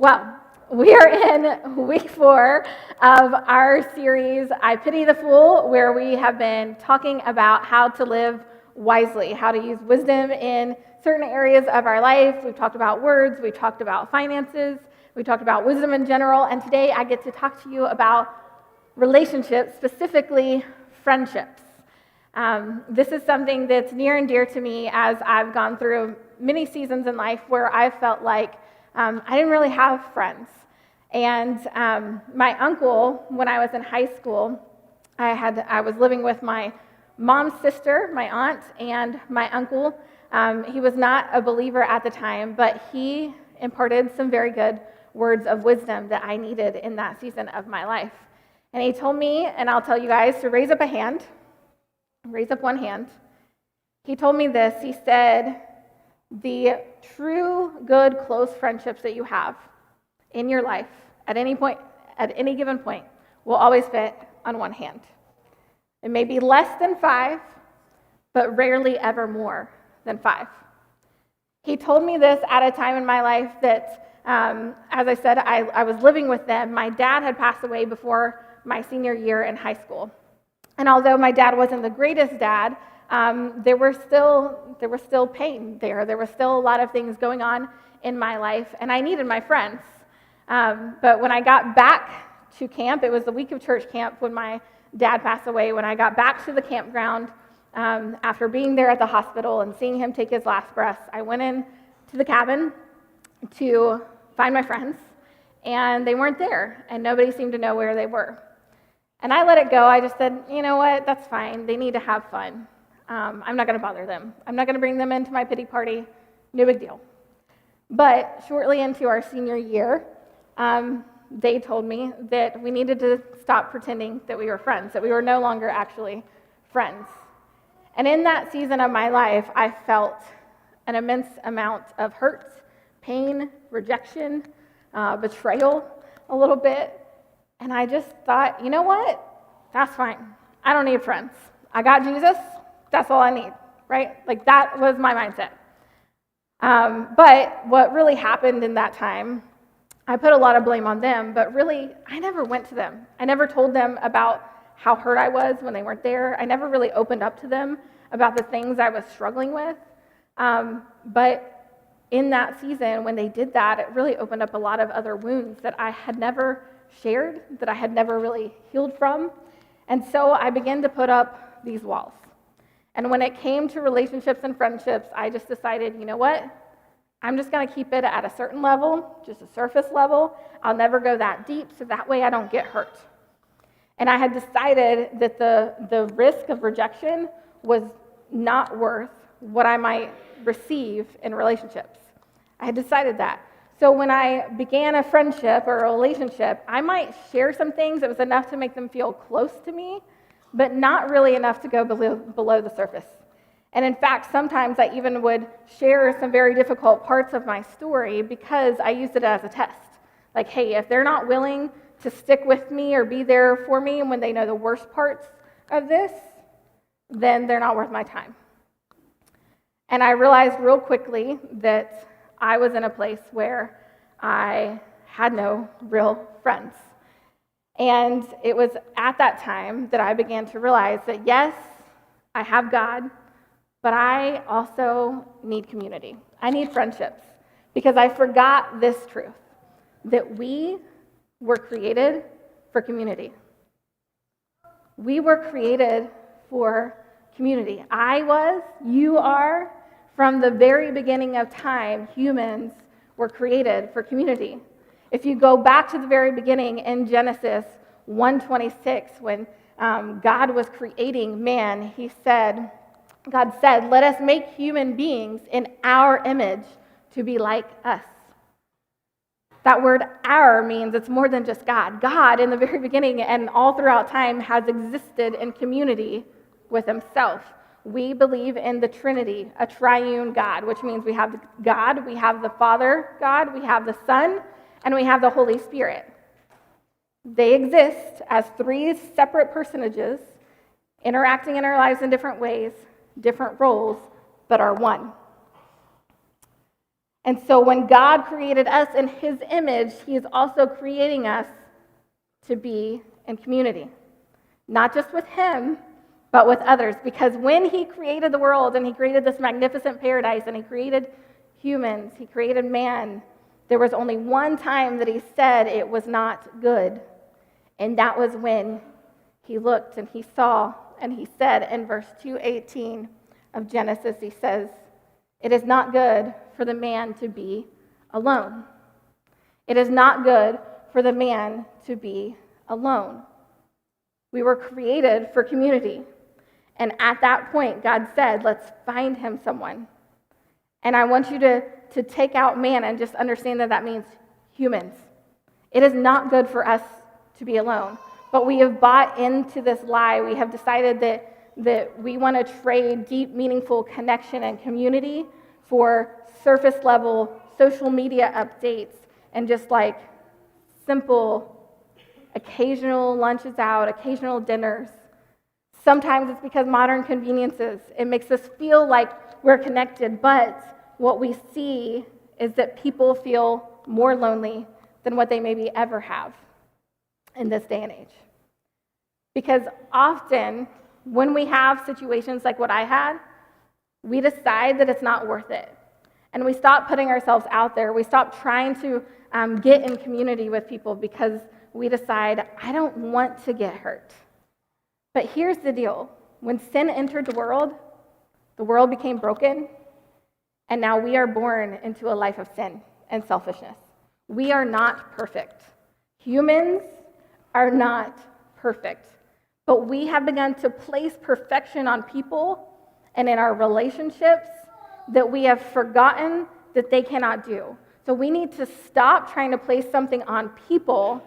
Well, we are in week 4 of our series, I Pity the Fool, where we have been talking about how to live wisely, how to use wisdom in certain areas of our life. We've talked about words, we've talked about finances, we talked about wisdom in general, and today I get to talk to you about relationships, specifically friendships. This is something that's near and dear to me as I've gone through many seasons in life where I felt like I didn't really have friends. And my uncle, when I was in high school, I was living with my mom's sister, my aunt, and my uncle. He was not a believer at the time, but he imparted some very good words of wisdom that I needed in that season of my life. And he told me, and I'll tell you guys, to raise up a hand, raise up one hand. He told me this. He said, the true, good, close friendships that you have in your life at any point, at any given point, will always fit on one hand. It may be less than 5, but rarely ever more than 5. He told me this at a time in my life that, as I said, I was living with them. My dad had passed away before my senior year in high school. And although my dad wasn't the greatest dad, there was still pain there. There was still a lot of things going on in my life, and I needed my friends. But when I got back to camp, it was the week of church camp when my dad passed away. When I got back to the campground, after being there at the hospital and seeing him take his last breaths, I went in to the cabin to find my friends, and they weren't there, and nobody seemed to know where they were. And I let it go. I just said, you know what, that's fine. They need to have fun. I'm not going to bother them. I'm not going to bring them into my pity party. No big deal. But shortly into our senior year, they told me that we needed to stop pretending that we were friends, that we were no longer actually friends. And in that season of my life, I felt an immense amount of hurt, pain, rejection, betrayal a little bit. And I just thought, you know what? That's fine. I don't need friends. I got Jesus. That's all I need, right? Like, that was my mindset. But what really happened in that time, I put a lot of blame on them, but really, I never went to them. I never told them about how hurt I was when they weren't there. I never really opened up to them about the things I was struggling with. But in that season, when they did that, it really opened up a lot of other wounds that I had never shared, that I had never really healed from. And so I began to put up these walls. And when it came to relationships and friendships, I just decided, you know what? I'm just going to keep it at a certain level, just a surface level. I'll never go that deep, so that way I don't get hurt. And I had decided that the risk of rejection was not worth what I might receive in relationships. I had decided that. So when I began a friendship or a relationship, I might share some things that was enough to make them feel close to me, but not really enough to go below the surface. And in fact, sometimes I even would share some very difficult parts of my story because I used it as a test. Like, hey, if they're not willing to stick with me or be there for me when they know the worst parts of this, then they're not worth my time. And I realized real quickly that I was in a place where I had no real friends. And it was at that time that I began to realize that, yes, I have God, but I also need community. I need friendships because I forgot this truth, that we were created for community. We were created for community. I was, you are. From the very beginning of time, humans were created for community. If you go back to the very beginning in Genesis 1:26, when God was creating man, God said, let us make human beings in our image to be like us. That word our means it's more than just God. God, in the very beginning and all throughout time, has existed in community with himself. We believe in the Trinity, a triune God, which means we have God, we have the Father God, we have the Son, and we have the Holy Spirit. They exist as 3 separate personages, interacting in our lives in different ways, different roles, but are one. And so when God created us in his image, he is also creating us to be in community. Not just with him, but with others. Because when he created the world and he created this magnificent paradise and he created humans, he created man, there was only one time that he said it was not good. And that was when he looked and he saw and he said in verse 2:18 of Genesis, he says, "It is not good for the man to be alone." It is not good for the man to be alone. We were created for community. And at that point, God said, let's find him someone. And I want you to take out man and just understand that that means humans. It is not good for us to be alone. But we have bought into this lie. We have decided that we want to trade deep, meaningful connection and community for surface level social media updates and just like simple occasional lunches out, occasional dinners. Sometimes it's because modern conveniences. It makes us feel like we're connected, but what we see is that people feel more lonely than what they maybe ever have in this day and age. Because often, when we have situations like what I had, we decide that it's not worth it. And we stop putting ourselves out there. We stop trying to get in community with people because we decide, I don't want to get hurt. But here's the deal. When sin entered the world became broken, and now we are born into a life of sin and selfishness. We are not perfect. Humans are not perfect. But we have begun to place perfection on people and in our relationships that we have forgotten that they cannot do. So we need to stop trying to place something on people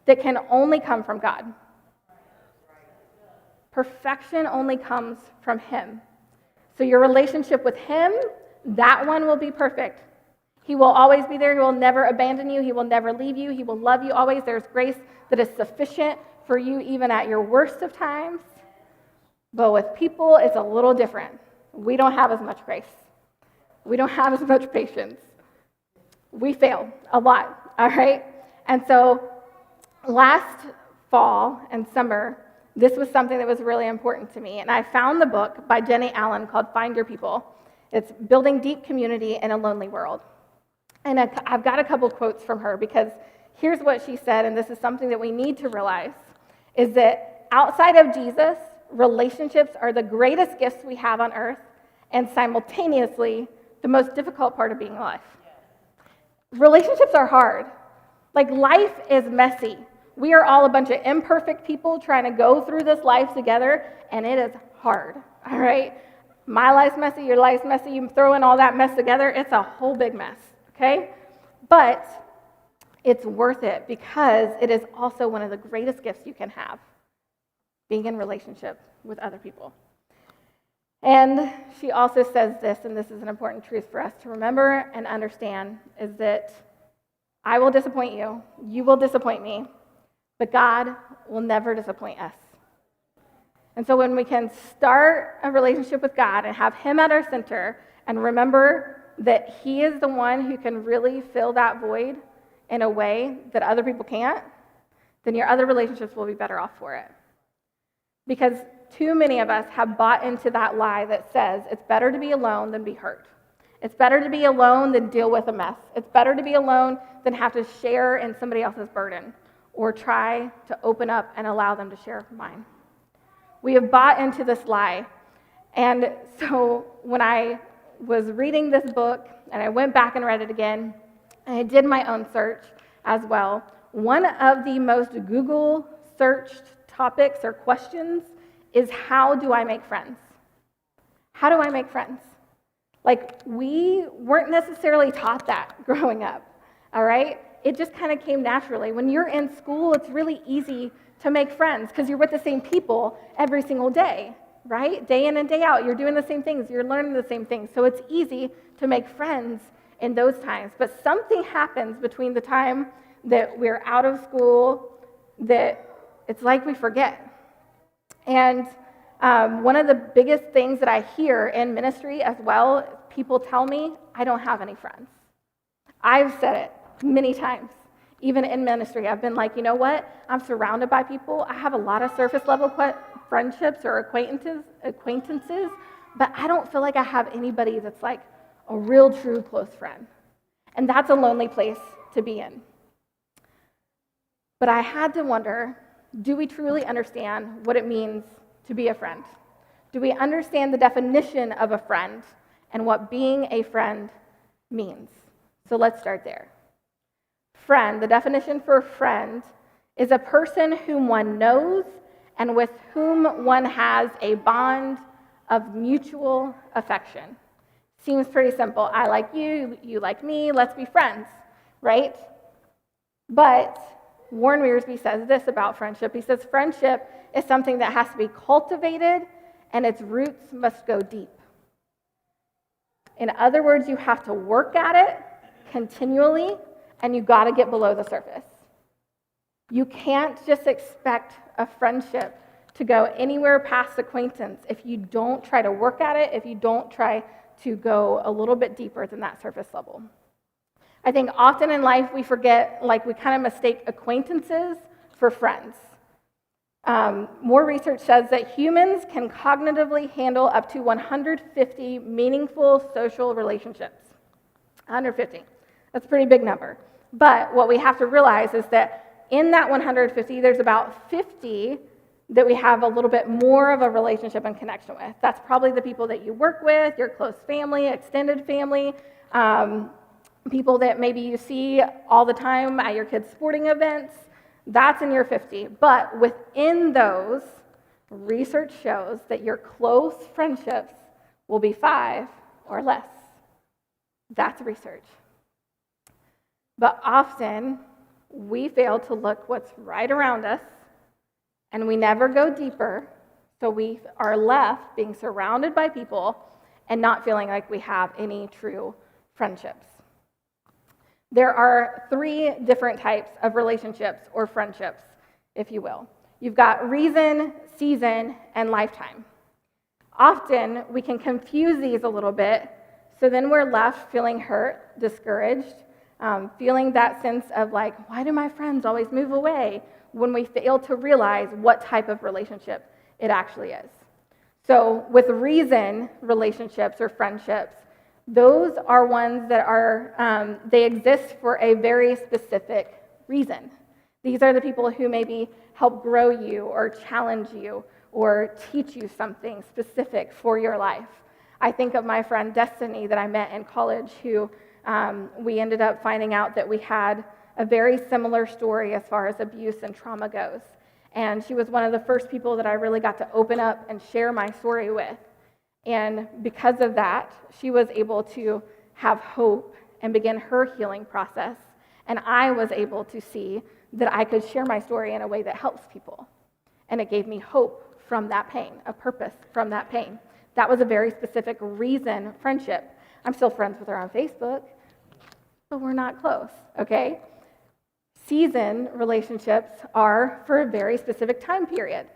that can only come from God. Perfection only comes from him. So your relationship with him, that one will be perfect. He will always be there. He will never abandon you. He will never leave you. He will love you always. There's grace that is sufficient for you even at your worst of times. But with people, it's a little different. We don't have as much grace. We don't have as much patience. We fail a lot, all right? And so last fall and summer, this was something that was really important to me. And I found the book by Jenny Allen called Find Your People. It's Building Deep Community in a Lonely World. And I've got a couple quotes from her because here's what she said, and this is something that we need to realize, is that outside of Jesus, relationships are the greatest gifts we have on earth and simultaneously the most difficult part of being alive. Relationships are hard. Like, life is messy. We are all a bunch of imperfect people trying to go through this life together, and it is hard, all right? My life's messy, your life's messy, you throw in all that mess together, it's a whole big mess, okay? But it's worth it because it is also one of the greatest gifts you can have, being in relationship with other people. And she also says this, and this is an important truth for us to remember and understand, is that I will disappoint you, you will disappoint me, but God will never disappoint us. And so when we can start a relationship with God and have him at our center and remember that he is the one who can really fill that void in a way that other people can't, then your other relationships will be better off for it. Because too many of us have bought into that lie that says it's better to be alone than be hurt. It's better to be alone than deal with a mess. It's better to be alone than have to share in somebody else's burden or try to open up and allow them to share mine. We have bought into this lie. And so when I was reading this book and I went back and read it again, and I did my own search as well, one of the most Google searched topics or questions is, how do I make friends? How do I make friends? Like, we weren't necessarily taught that growing up, all right? It just kind of came naturally. When you're in school, it's really easy to make friends because you're with the same people every single day, right? Day in and day out, you're doing the same things, you're learning the same things. So it's easy to make friends in those times. But something happens between the time that we're out of school that it's like we forget. And one of the biggest things that I hear in ministry as well, people tell me, I don't have any friends. I've said it many times, even in ministry. I've been like, you know what? I'm surrounded by people. I have a lot of surface level friendships or acquaintances, but I don't feel like I have anybody that's like a real, true, close friend. And that's a lonely place to be in. But I had to wonder, do we truly understand what it means to be a friend? Do we understand the definition of a friend and what being a friend means? So let's start there. Friend, the definition for friend is a person whom one knows and with whom one has a bond of mutual affection. Seems pretty simple. I like you, you like me, let's be friends, right? But Warren Wiersbe says this about friendship. He says friendship is something that has to be cultivated and its roots must go deep. In other words, you have to work at it continually and you got to get below the surface. You can't just expect a friendship to go anywhere past acquaintance if you don't try to work at it, if you don't try to go a little bit deeper than that surface level. I think often in life we forget, like we kind of mistake acquaintances for friends. More research says that humans can cognitively handle up to 150 meaningful social relationships. 150. That's a pretty big number. But what we have to realize is that in that 150, there's about 50 that we have a little bit more of a relationship and connection with. That's probably the people that you work with, your close family, extended family, people that maybe you see all the time at your kids' sporting events. That's in your 50. But within those, research shows that your close friendships will be 5 or less. That's research. But often, we fail to look what's right around us, and we never go deeper, so we are left being surrounded by people and not feeling like we have any true friendships. There are 3 different types of relationships or friendships, if you will. You've got reason, season, and lifetime. Often, we can confuse these a little bit, so then we're left feeling hurt, discouraged, feeling that sense of like, why do my friends always move away, when we fail to realize what type of relationship it actually is. So with reason relationships or friendships, those are ones that are, they exist for a very specific reason. These are the people who maybe help grow you or challenge you or teach you something specific for your life. I think of my friend Destiny that I met in college who we ended up finding out that we had a very similar story as far as abuse and trauma goes. And she was one of the first people that I really got to open up and share my story with. And because of that, she was able to have hope and begin her healing process. And I was able to see that I could share my story in a way that helps people. And it gave me hope from that pain, a purpose from that pain. That was a very specific reason friendship. I'm still friends with her on Facebook, but we're not close, okay? Season relationships are for a very specific time period.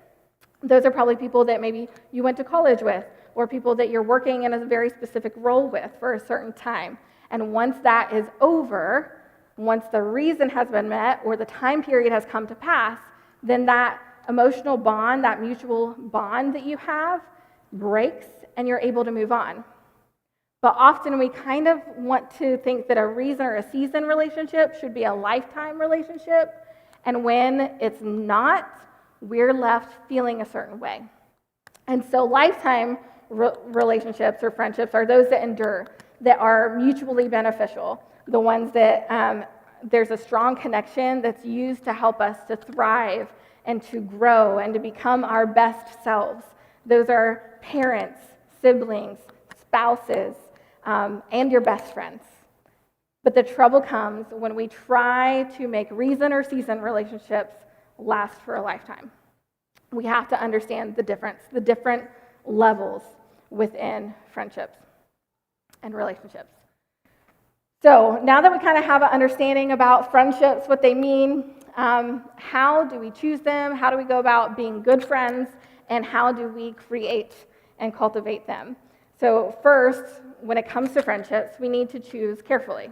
Those are probably people that maybe you went to college with, or people that you're working in a very specific role with for a certain time. And once that is over, once the reason has been met or the time period has come to pass, then that emotional bond, that mutual bond that you have breaks and you're able to move on. But often we kind of want to think that a reason or a season relationship should be a lifetime relationship. And when it's not, we're left feeling a certain way. And so lifetime relationships or friendships are those that endure, that are mutually beneficial, the ones that there's a strong connection that's used to help us to thrive and to grow and to become our best selves. Those are parents, siblings, spouses, and your best friends. But the trouble comes when we try to make reason or season relationships last for a lifetime. We have to understand the difference, the different levels within friendships and relationships. So now that we kind of have an understanding about friendships, what they mean, how do we choose them, how do we go about being good friends, and how do we create and cultivate them? So first, when it comes to friendships, we need to choose carefully.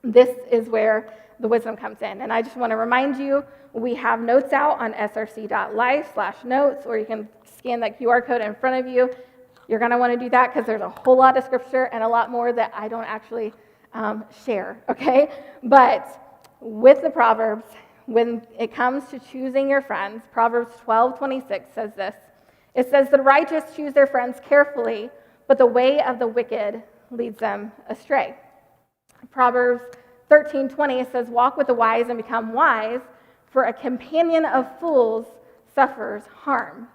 This is where the wisdom comes in. And I just want to remind you, we have notes out on src.life/notes, or you can scan that QR code in front of you. You're going to want to do that because there's a whole lot of scripture and a lot more that I don't actually share, okay? But with the Proverbs, when it comes to choosing your friends, Proverbs 12:26 says this. It says, "The righteous choose their friends carefully, but the way of the wicked leads them astray." Proverbs 13:20 says, "Walk with the wise and become wise, for a companion of fools suffers harm."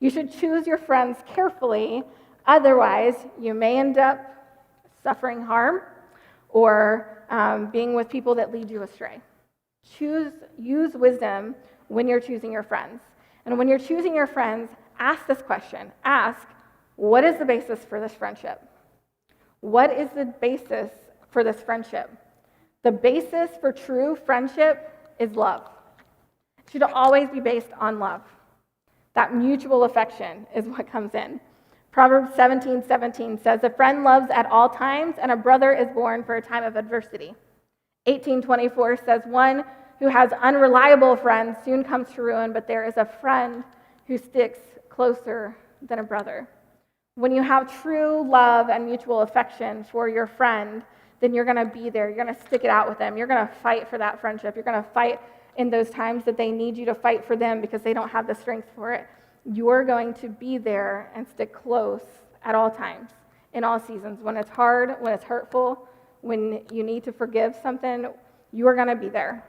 You should choose your friends carefully, otherwise you may end up suffering harm or being with people that lead you astray. Use wisdom when you're choosing your friends. And when you're choosing your friends, ask this question. Ask, what is the basis for this friendship? What is the basis for this friendship? The basis for true friendship is love. It should always be based on love. That mutual affection is what comes in. Proverbs 17:17 says, "A friend loves at all times, and a brother is born for a time of adversity." 18:24 says, "One who has unreliable friends soon comes to ruin, but there is a friend who sticks closer than a brother." When you have true love and mutual affection for your friend, then you're going to be there. You're going to stick it out with them. You're going to fight for that friendship. You're going to fight in those times that they need you to fight for them because they don't have the strength for it. You're going to be there and stick close at all times, in all seasons. When it's hard, when it's hurtful, when you need to forgive something, you are going to be there.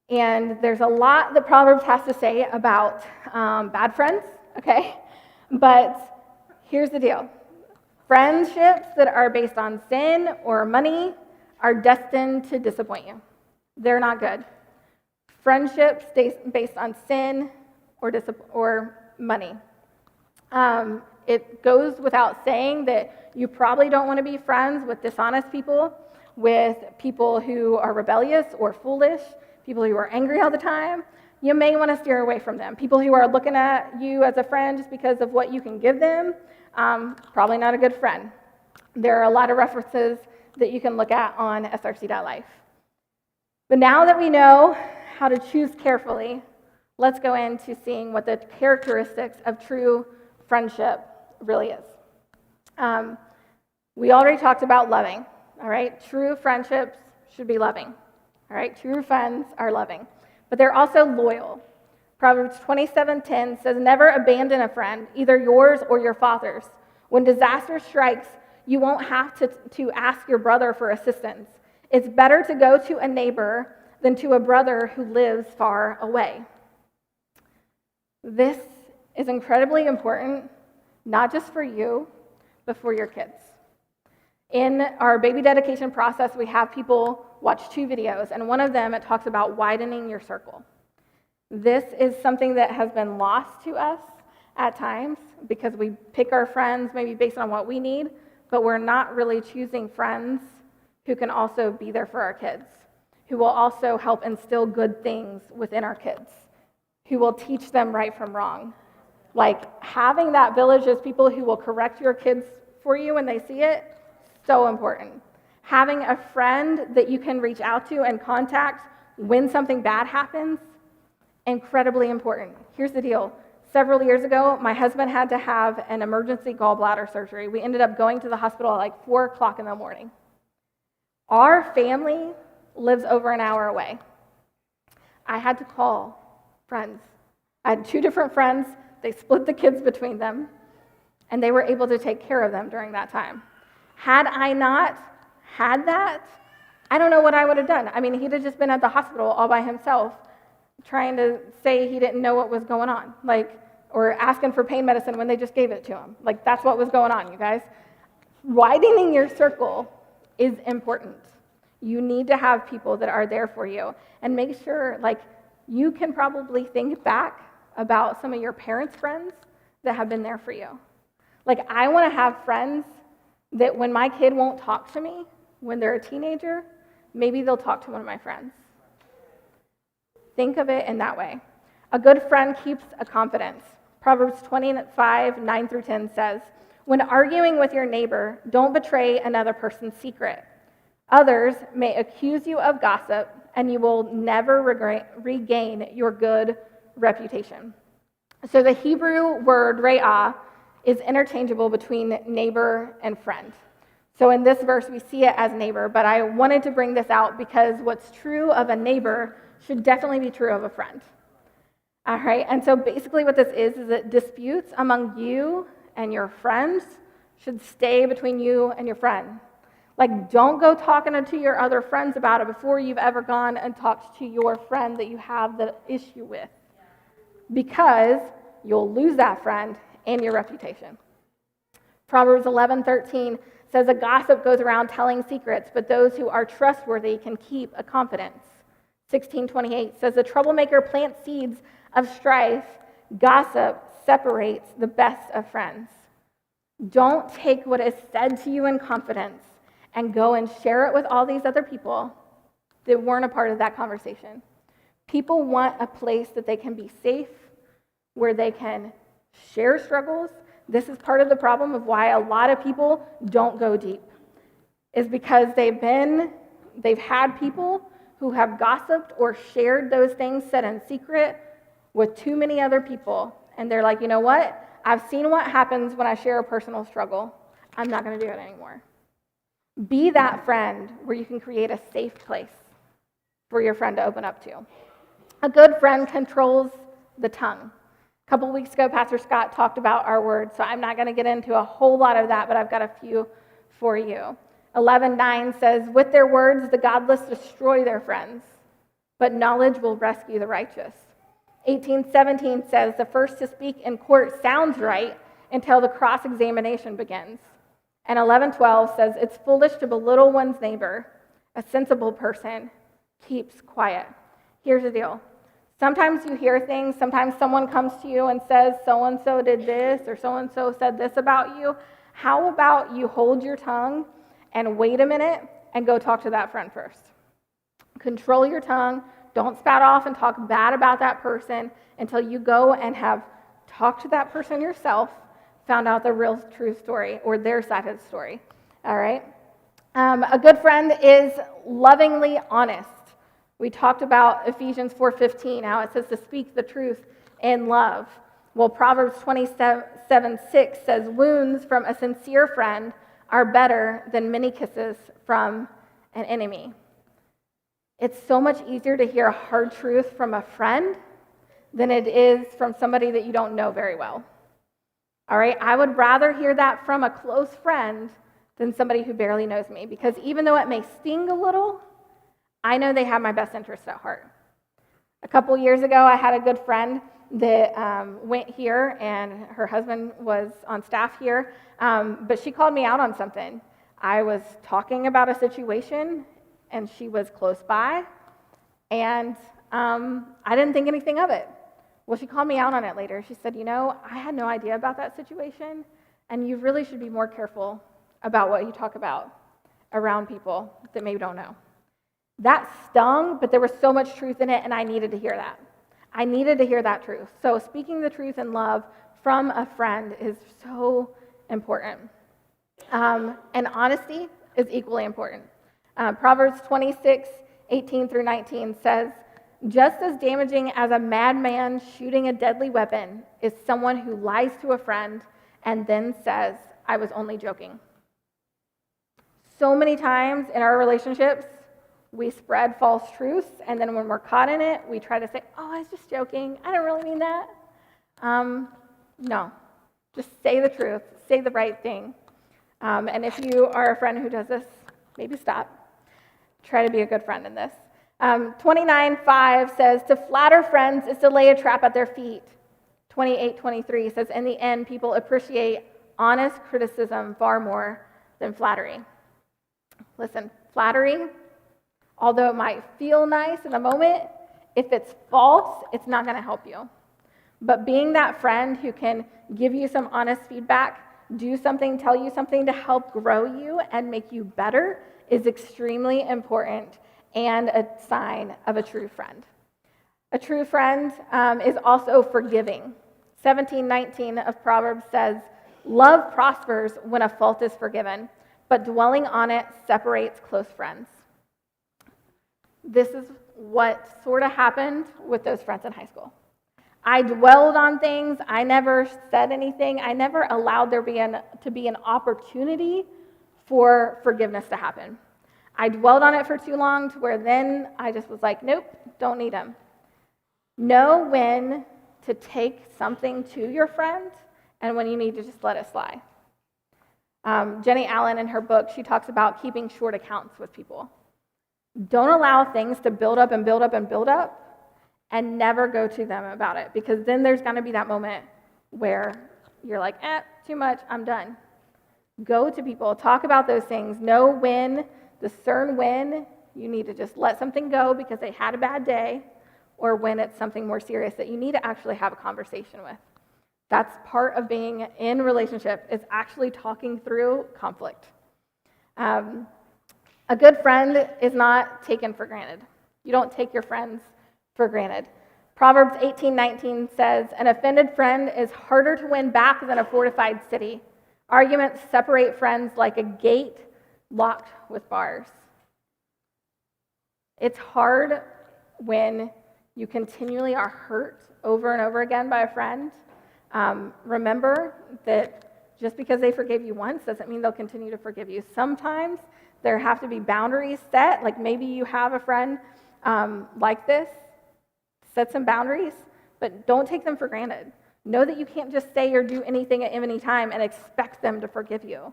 And there's a lot that Proverbs has to say about bad friends, okay? But here's the deal. Friendships that are based on sin or money are destined to disappoint you. They're not good. Friendships based on sin or money. It goes without saying that you probably don't want to be friends with dishonest people, with people who are rebellious or foolish, people who are angry all the time. You may want to steer away from them. People who are looking at you as a friend just because of what you can give them, probably not a good friend. There are a lot of references that you can look at on src.life. But now that we know how to choose carefully, let's go into seeing what the characteristics of true friendship really is. We already talked about loving, all right? True friendships should be loving, all right? True friends are loving, but they're also loyal. Proverbs 27:10 says, "Never abandon a friend, either yours or your father's. When disaster strikes, you won't have to ask your brother for assistance. It's better to go to a neighbor than to a brother who lives far away." This is incredibly important, not just for you, but for your kids. In our baby dedication process, we have people watch 2 videos, and one of them, it talks about widening your circle. This is something that has been lost to us at times because we pick our friends maybe based on what we need, but we're not really choosing friends who can also be there for our kids, who will also help instill good things within our kids, who will teach them right from wrong. Like having that village as people who will correct your kids for you when they see it, so important. Having a friend that you can reach out to and contact when something bad happens, incredibly important. Here's the deal. Several years ago, my husband had to have an emergency gallbladder surgery. We ended up going to the hospital at like 4 o'clock in the morning. Our family lives over an hour away. I had to call friends. I had 2 different friends. They split the kids between them, and they were able to take care of them during that time. Had I not had that, I don't know what I would have done. I mean, he'd have just been at the hospital all by himself, trying to say he didn't know what was going on, or asking for pain medicine when they just gave it to him. That's what was going on, you guys. Widening your circle is important. You need to have people that are there for you, and make sure, you can probably think back about some of your parents' friends that have been there for you. I want to have friends that when my kid won't talk to me when they're a teenager, maybe they'll talk to one of my friends. Think of it in that way. A good friend keeps a confidence. Proverbs 25:9-10 says, "When arguing with your neighbor, don't betray another person's secret. Others may accuse you of gossip, and you will never regain your good reputation. So the Hebrew word re'ah is interchangeable between neighbor and friend. So in this verse, we see it as neighbor, but I wanted to bring this out because what's true of a neighbor should definitely be true of a friend. All right, and so basically what this is that disputes among you and your friends should stay between you and your friend. Like, don't go talking to your other friends about it before you've ever gone and talked to your friend that you have the issue with, because you'll lose that friend and your reputation. Proverbs 11:13 says, a gossip goes around telling secrets, but those who are trustworthy can keep a confidence. 16:28 says, the troublemaker plants seeds of strife. Gossip separates the best of friends. Don't take what is said to you in confidence and go and share it with all these other people that weren't a part of that conversation. People want a place that they can be safe, where they can share struggles. This is part of the problem of why a lot of people don't go deep, is because they've had people who have gossiped or shared those things said in secret with too many other people. And they're like, you know what? I've seen what happens when I share a personal struggle. I'm not going to do it anymore. Be that friend where you can create a safe place for your friend to open up to. A good friend controls the tongue. A couple weeks ago, Pastor Scott talked about our words, so I'm not going to get into a whole lot of that, but I've got a few for you. 11:9 says, with their words, the godless destroy their friends, but knowledge will rescue the righteous. 18:17 says, the first to speak in court sounds right until the cross-examination begins. And 11:12 says, it's foolish to belittle one's neighbor. A sensible person keeps quiet. Here's the deal. Sometimes you hear things, sometimes someone comes to you and says, so-and-so did this, or so-and-so said this about you. How about you hold your tongue and wait a minute and go talk to that friend first? Control your tongue. Don't spout off and talk bad about that person until you go and have talked to that person yourself, found out the real true story or their side of the story. All right? A good friend is lovingly honest. We talked about Ephesians 4:15, how it says to speak the truth in love. Well, Proverbs 27:6 says, wounds from a sincere friend are better than many kisses from an enemy. It's so much easier to hear hard truth from a friend than it is from somebody that you don't know very well. All right, I would rather hear that from a close friend than somebody who barely knows me, because even though it may sting a little, I know they have my best interest at heart. A couple years ago, I had a good friend that went here, and her husband was on staff here, but she called me out on something. I was talking about a situation, and she was close by, and I didn't think anything of it. Well, she called me out on it later. She said, I had no idea about that situation, and you really should be more careful about what you talk about around people that maybe don't know. That stung, but there was so much truth in it, and I needed to hear that. I needed to hear that truth. So speaking the truth in love from a friend is so important. And honesty is equally important. Proverbs 26:18-19 says, just as damaging as a madman shooting a deadly weapon is someone who lies to a friend and then says, I was only joking. So many times in our relationships, we spread false truths, and then when we're caught in it, we try to say, I was just joking. I don't really mean that. No, just say the truth, say the right thing. And if you are a friend who does this, maybe stop. Try to be a good friend in this. 29:5 says, to flatter friends is to lay a trap at their feet. 28:23 says, in the end, people appreciate honest criticism far more than flattery. Listen, flattery, although it might feel nice in the moment, if it's false, it's not going to help you. But being that friend who can give you some honest feedback, do something, tell you something to help grow you and make you better is extremely important and a sign of a true friend. A true friend is also forgiving. 17:19 of Proverbs says, love prospers when a fault is forgiven, but dwelling on it separates close friends. This is what sort of happened with those friends in high school. I dwelled on things. I never said anything. I never allowed there to be an opportunity for forgiveness to happen. I dwelled on it for too long to where then I just was like, nope, don't need them. Know when to take something to your friend and when you need to just let it slide. Jenny Allen, in her book, she talks about keeping short accounts with people. Don't allow things to build up and build up and build up and never go to them about it, because then there's going to be that moment where you're like, too much, I'm done. Go to people, talk about those things, know when, discern when you need to just let something go because they had a bad day, or when it's something more serious that you need to actually have a conversation with. That's part of being in a relationship, is actually talking through conflict. A good friend is not taken for granted. You don't take your friends for granted. Proverbs 18:19 says, an offended friend is harder to win back than a fortified city. Arguments separate friends like a gate locked with bars. It's hard when you continually are hurt over and over again by a friend. Remember that just because they forgave you once doesn't mean they'll continue to forgive you. Sometimes there have to be boundaries set, like maybe you have a friend like this. Set some boundaries, but don't take them for granted. Know that you can't just say or do anything at any time and expect them to forgive you.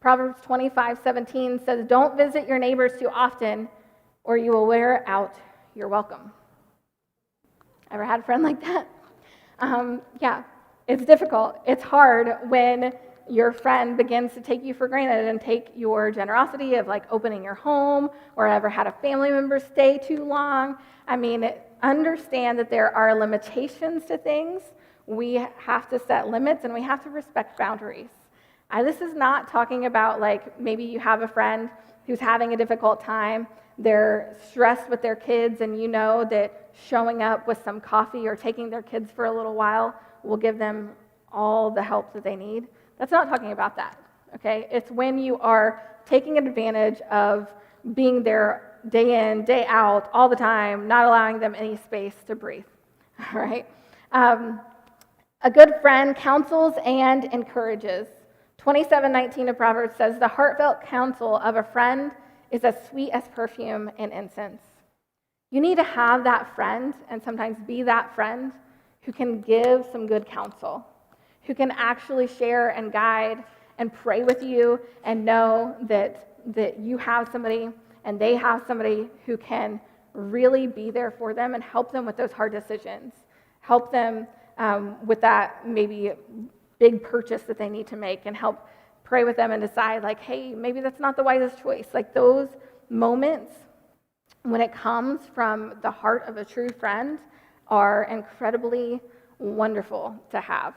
Proverbs 25:17 says, don't visit your neighbors too often, or you will wear out your welcome. Ever had a friend like that? Yeah, it's difficult. It's hard when your friend begins to take you for granted and take your generosity of like opening your home, or ever had a family member stay too long. I mean, understand that there are limitations to things. We have to set limits and we have to respect boundaries. This is not talking about like maybe you have a friend who's having a difficult time. They're stressed with their kids, and you know that showing up with some coffee or taking their kids for a little while will give them all the help that they need. That's not talking about that, okay? It's when you are taking advantage of being there day in, day out, all the time, not allowing them any space to breathe, all right? A good friend counsels and encourages. 27:19 of Proverbs says, the heartfelt counsel of a friend is as sweet as perfume and incense. You need to have that friend, and sometimes be that friend, who can give some good counsel, who can actually share and guide and pray with you and know that you have somebody and they have somebody who can really be there for them and help them with those hard decisions, help them with that maybe big purchase that they need to make, and help pray with them and decide like, hey, maybe that's not the wisest choice. Like those moments when it comes from the heart of a true friend are incredibly wonderful to have.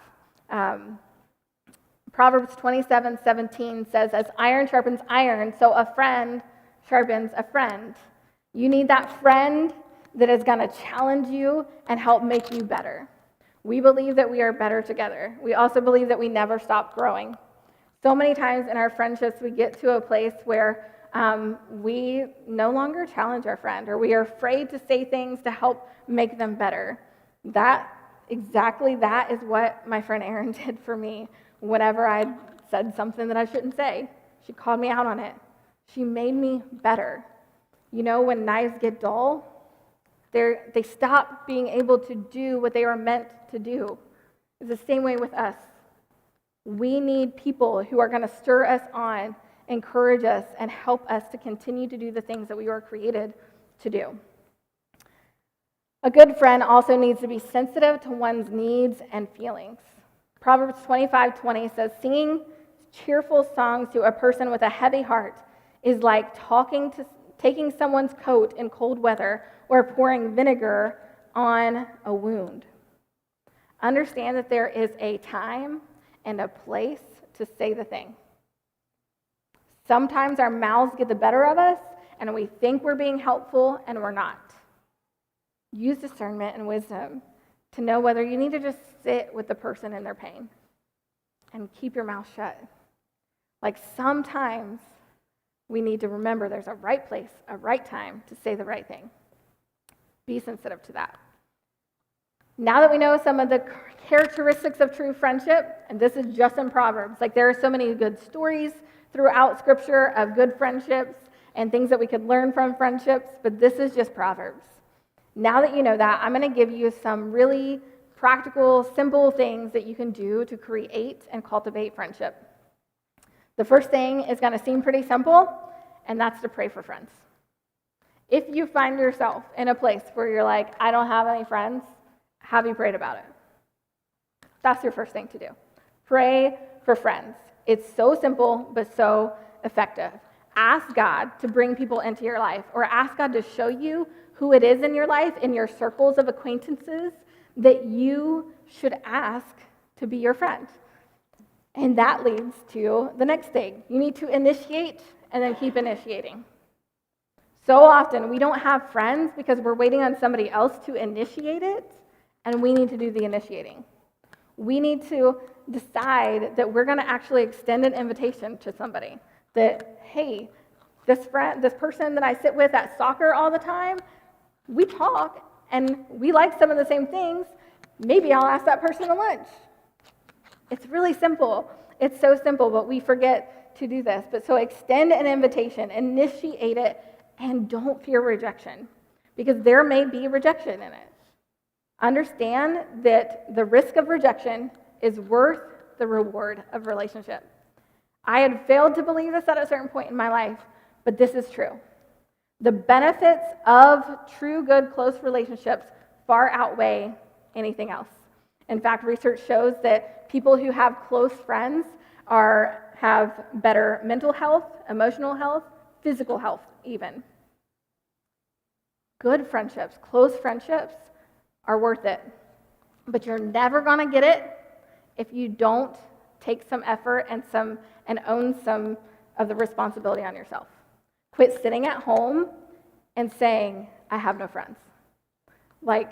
Proverbs 27:17 says, as iron sharpens iron, so a friend sharpens a friend. You need that friend that is going to challenge you and help make you better. We believe that we are better together. We also believe that we never stop growing. So many times in our friendships, we get to a place where we no longer challenge our friend, or we are afraid to say things to help make them better. Exactly that is what my friend Erin did for me whenever I said something that I shouldn't say. She called me out on it. She made me better. You know, when knives get dull, they stop being able to do what they were meant to do. It's the same way with us. We need people who are going to stir us on, encourage us, and help us to continue to do the things that we were created to do. A good friend also needs to be sensitive to one's needs and feelings. Proverbs 25:20 says, singing cheerful songs to a person with a heavy heart is like taking someone's coat in cold weather or pouring vinegar on a wound. Understand that there is a time and a place to say the thing. Sometimes our mouths get the better of us, and we think we're being helpful, and we're not. Use discernment and wisdom to know whether you need to just sit with the person in their pain and keep your mouth shut. Like sometimes we need to remember there's a right place, a right time to say the right thing. Be sensitive to that. Now that we know some of the characteristics of true friendship, and this is just in Proverbs, like there are so many good stories throughout Scripture of good friendships and things that we could learn from friendships, but this is just Proverbs. Now that you know that, I'm going to give you some really practical, simple things that you can do to create and cultivate friendship. The first thing is going to seem pretty simple, and that's to pray for friends. If you find yourself in a place where you're like, I don't have any friends, have you prayed about it? That's your first thing to do. Pray for friends. It's so simple, but so effective. Ask God to bring people into your life, or ask God to show you who it is in your life, in your circles of acquaintances, that you should ask to be your friend. And that leads to the next thing. You need to initiate and then keep initiating. So often we don't have friends because we're waiting on somebody else to initiate it, and we need to do the initiating. We need to decide that we're going to actually extend an invitation to somebody. That, hey, this person that I sit with at soccer all the time, we talk and we like some of the same things. Maybe I'll ask that person to lunch. It's really simple. It's so simple, but we forget to do this. But so extend an invitation, initiate it, and don't fear rejection, because there may be rejection in it. Understand that the risk of rejection is worth the reward of relationship. I had failed to believe this at a certain point in my life, but this is true. The benefits of true, good, close relationships far outweigh anything else. In fact, research shows that people who have close friends have better mental health, emotional health, physical health even. Good friendships, close friendships are worth it. But you're never going to get it if you don't take some effort and own some of the responsibility on yourself. Quit sitting at home and saying, I have no friends. Like,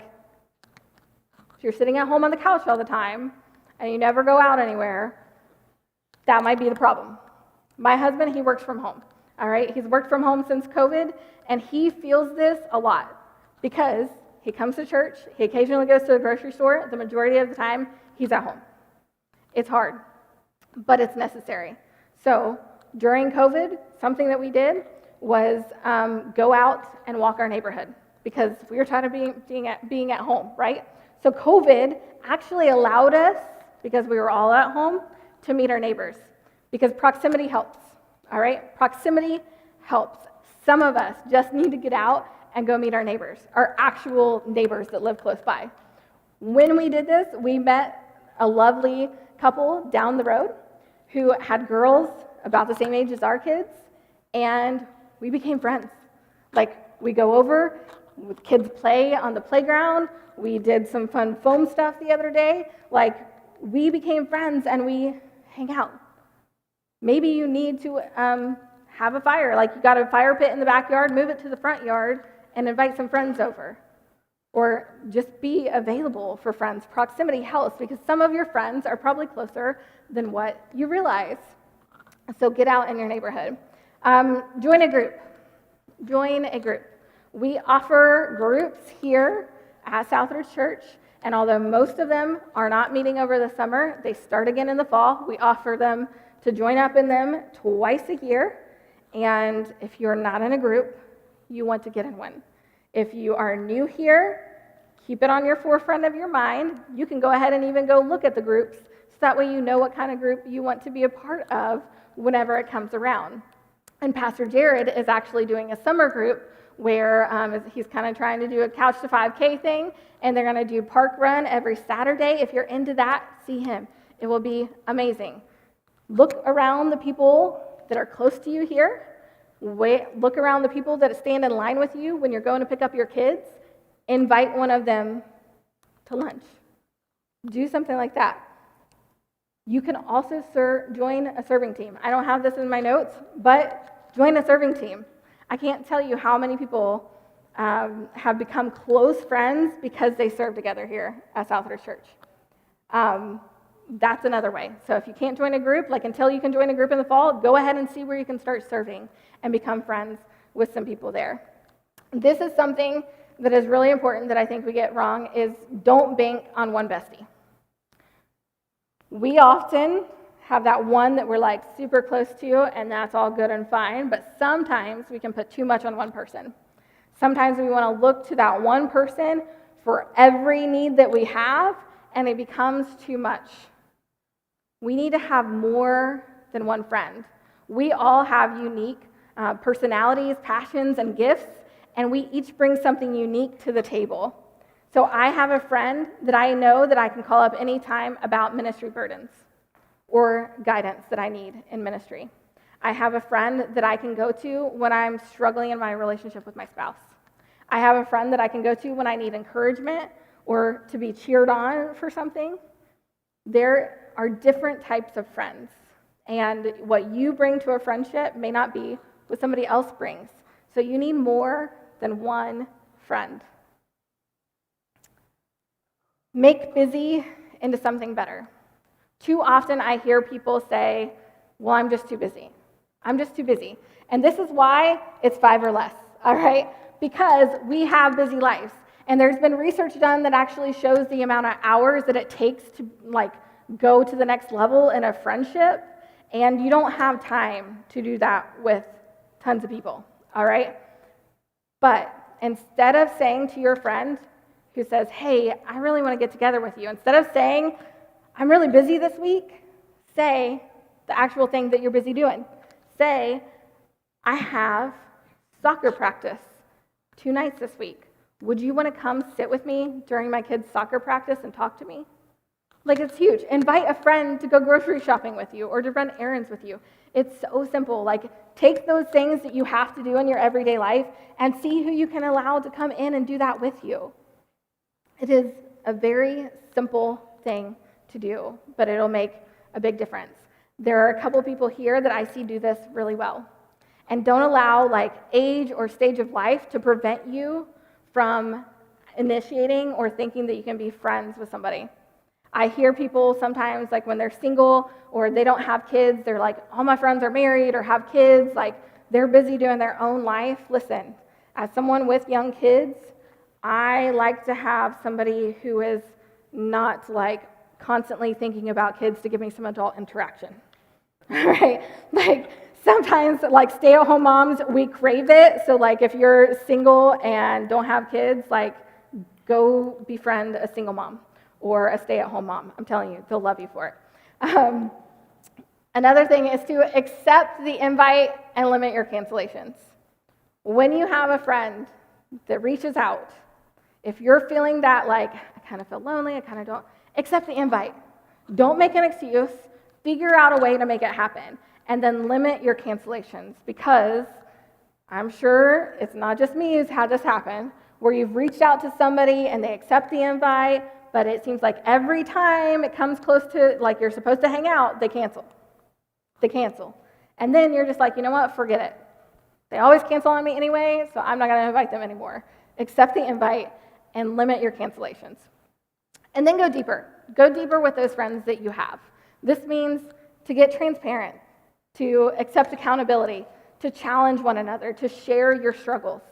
if you're sitting at home on the couch all the time and you never go out anywhere, that might be the problem. My husband, he works from home. All right, he's worked from home since COVID, and he feels this a lot because he comes to church, he occasionally goes to the grocery store. The majority of the time, he's at home. It's hard, but it's necessary. So during COVID, something that we did was go out and walk our neighborhood because we were tired of being at home, right? So COVID actually allowed us, because we were all at home, to meet our neighbors, because proximity helps. All right? Proximity helps. Some of us just need to get out and go meet our neighbors, our actual neighbors that live close by. When we did this, we met a lovely couple down the road who had girls about the same age as our kids, and we became friends. Like, we go over, kids play on the playground, we did some fun foam stuff the other day. Like, we became friends and we hang out. Maybe you need to have a fire. Like, you got a fire pit in the backyard, move it to the front yard and invite some friends over. Or just be available for friends. Proximity helps because some of your friends are probably closer than what you realize. So get out in your neighborhood. Join a group. Join a group. We offer groups here at Southridge Church, and although most of them are not meeting over the summer, they start again in the fall. We offer them to join up in them twice a year, and if you're not in a group, you want to get in one. If you are new here, keep it on your forefront of your mind. You can go ahead and even go look at the groups, so that way you know what kind of group you want to be a part of whenever it comes around. And Pastor Jared is actually doing a summer group where he's kind of trying to do a Couch to 5K thing, and they're going to do park run every Saturday. If you're into that, see him. It will be amazing. Look around the people that are close to you here. Look around the people that stand in line with you when you're going to pick up your kids. Invite one of them to lunch. Do something like that. You can also join a serving team. I don't have this in my notes, but join a serving team. I can't tell you how many people have become close friends because they serve together here at Southridge Church. that's another way. So if you can't join a group, like until you can join a group in the fall, go ahead and see where you can start serving and become friends with some people there. This is something that is really important that I think we get wrong is don't bank on one bestie. We often have that one that we're like super close to, and that's all good and fine, but sometimes we can put too much on one person. Sometimes we want to look to that one person for every need that we have, and it becomes too much. We need to have more than one friend. We all have unique personalities, passions, and gifts, and we each bring something unique to the table. So I have a friend that I know that I can call up anytime about ministry burdens or guidance that I need in ministry. I have a friend that I can go to when I'm struggling in my relationship with my spouse. I have a friend that I can go to when I need encouragement or to be cheered on for something. There are different types of friends, and what you bring to a friendship may not be what somebody else brings. So you need more than one friend. Make busy into something better. Too often I hear people say, well, I'm just too busy. I'm just too busy. And this is why it's 5 or less, all right? Because we have busy lives. And there's been research done that actually shows the amount of hours that it takes to go to the next level in a friendship. And you don't have time to do that with tons of people, all right? But instead of saying to your friend who says, hey, I really want to get together with you, instead of saying, I'm really busy this week, say the actual thing that you're busy doing. Say, I have soccer practice 2 nights this week. Would you want to come sit with me during my kids' soccer practice and talk to me? It's huge. Invite a friend to go grocery shopping with you or to run errands with you. It's so simple. Take those things that you have to do in your everyday life and see who you can allow to come in and do that with you. It is a very simple thing to do, but it'll make a big difference. There are a couple people here that I see do this really well. And don't allow age or stage of life to prevent you from initiating or thinking that you can be friends with somebody. I hear people sometimes when they're single or they don't have kids, they're like, all my friends are married or have kids, they're busy doing their own life. Listen, as someone with young kids, I like to have somebody who is not constantly thinking about kids to give me some adult interaction, right? Sometimes, stay-at-home moms, we crave it. So, if you're single and don't have kids, go befriend a single mom or a stay-at-home mom. I'm telling you, they'll love you for it. Another thing is to accept the invite and limit your cancellations. When you have a friend that reaches out, if you're feeling that, I kind of feel lonely, I kind of don't, accept the invite. Don't make an excuse. Figure out a way to make it happen. And then limit your cancellations, because I'm sure it's not just me who's had this happen, where you've reached out to somebody and they accept the invite, but it seems like every time it comes close to you're supposed to hang out, they cancel. And then you're just you know what, forget it. They always cancel on me anyway, so I'm not going to invite them anymore. Accept the invite and limit your cancellations. And then go deeper. Go deeper with those friends that you have. This means to get transparent, to accept accountability, to challenge one another, to share your struggles.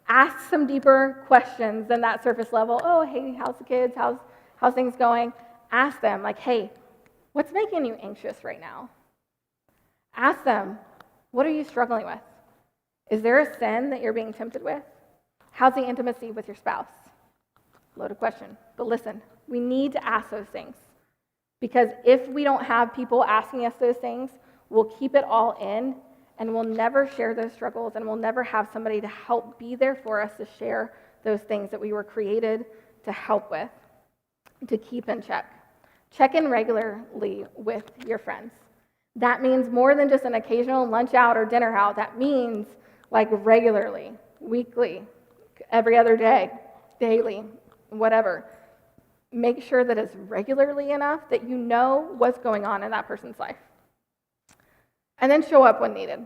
Ask some deeper questions than that surface level. Oh, hey, how's the kids? How's things going? Ask them, hey, what's making you anxious right now? Ask them, what are you struggling with? Is there a sin that you're being tempted with? How's the intimacy with your spouse? Loaded question. But listen, we need to ask those things. Because if we don't have people asking us those things, we'll keep it all in, and we'll never share those struggles, and we'll never have somebody to help be there for us to share those things that we were created to help with, to keep in check. Check in regularly with your friends. That means more than just an occasional lunch out or dinner out. That means regularly, weekly, every other day, daily, whatever. Make sure that it's regularly enough that you know what's going on in that person's life. And then show up when needed.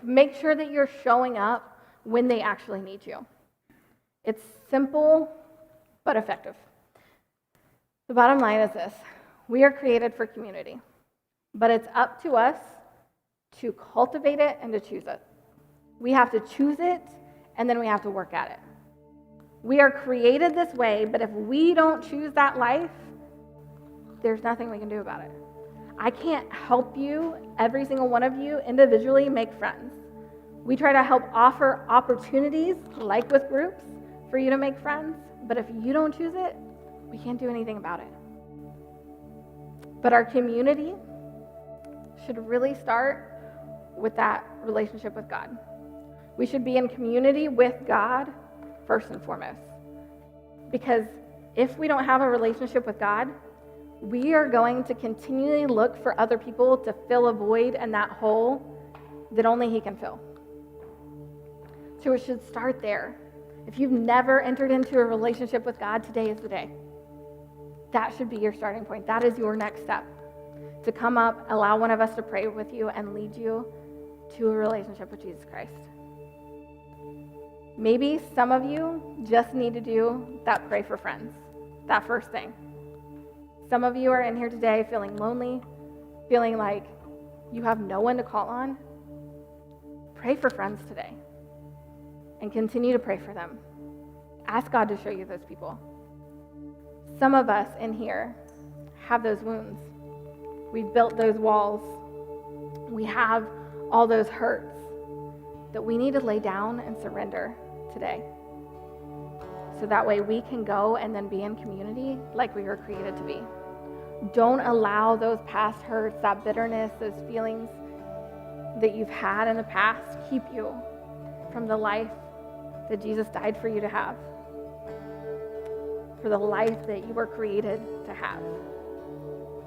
Make sure that you're showing up when they actually need you. It's simple, but effective. The bottom line is this. We are created for community, but it's up to us to cultivate it and to choose it. We have to choose it, and then we have to work at it. We are created this way, but if we don't choose that life, there's nothing we can do about it. I can't help you, every single one of you, individually make friends. We try to help offer opportunities, like with groups, for you to make friends, but if you don't choose it, we can't do anything about it. But our community should really start with that relationship with God. We should be in community with God first and foremost. Because if we don't have a relationship with God, we are going to continually look for other people to fill a void and that hole that only He can fill. So it should start there. If you've never entered into a relationship with God, today is the day. That should be your starting point. That is your next step. To come up, allow one of us to pray with you and lead you to a relationship with Jesus Christ. Maybe some of you just need to do that pray for friends, that first thing. Some of you are in here today feeling lonely, feeling like you have no one to call on. Pray for friends today and continue to pray for them. Ask God to show you those people. Some of us in here have those wounds. We've built those walls. We have all those hurts that we need to lay down and surrender today. So that way we can go and then be in community like we were created to be. Don't allow those past hurts, that bitterness, those feelings that you've had in the past keep you from the life that Jesus died for you to have, for the life that you were created to have.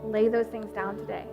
Lay those things down today.